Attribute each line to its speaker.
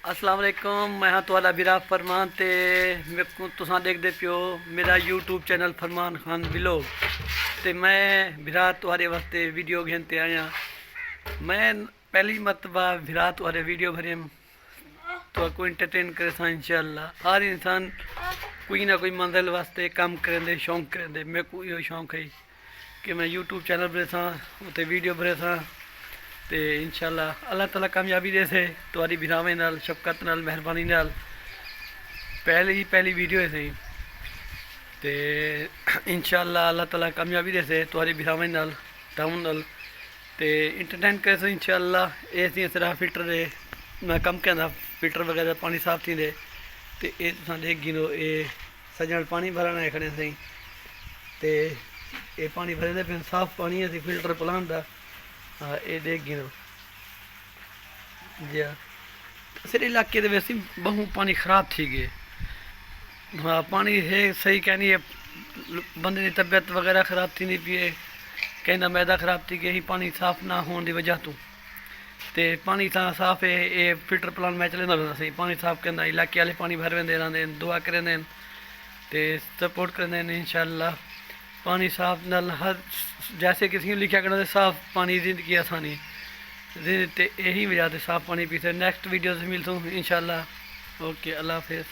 Speaker 1: अस्सलाम वालेकुम। मैं हाँ तुहाडा वीरा फरमान ते मेरे को तुसां देखदे पियो मेरा यूट्यूब चैनल फरमान खान व्लॉग ते मैं वीरा तुहाडे वास्ते वीडियो घेन ते आया। मैं पहली मरतबा वीरा तुहाडे वीडियो भरें तो को इंटरटेन करे सा इंशाअल्लाह। हर इंसान कोई ना कोई मंजिल वास्ते काम करेंदे शौक करेंदे। मेरे को यो शौक है कि मैं यूट्यूब चैनल भरे सा उत्ते वीडियो भरे सा तो इंशाअल्लाह अल्लाह ताला कामयाबी दे से तुहाडी भिरावां नाल शफकत नाल मेहरबानी नाल पहली वीडियो है सही तो इंशाअल्लाह अल्लाह ताला कामयाबी दे से तुहाडी भिरावां नाल टाउन नाल तो इंटरटेन करे से इंशाअल्लाह। इस सिर्फ फिल्टर दे मैं कम कहना फिल्टर वगैरह पानी साफ थी दे तो ये तुसां देख गिनो ये सजन पानी भरना है खड़े सही तो ये पानी भरे दे फिर साफ पानी है फिल्टर प्लांट का। हाँ ये देख गिनो जी हाँ सिर इलाके दे वैसे बहु पानी खराब थी गए। हाँ पानी है सही कहनी है बंदे की तबीयत वगैरह खराब थी नहीं पिए कहना मैदा खराब थी गई पानी साफ ना होने की वजह तो पानी साफ है ये फिल्टर प्लान मैं चलता रहता सही पानी साफ करना इलाके वाले पानी भर वेंदे रहंदे दुआ करेंदे ते सपोर्ट करते हैं इंशाअल्लाह। पानी साफ नल हर जैसे किसी लिखा करना साफ पानी जिंदगी आसानी ते यही वजह से साफ पानी पीते। नेक्स्ट वीडियो से मिलता हूँ इंशाअल्लाह। ओके अल्लाह हाफिज़।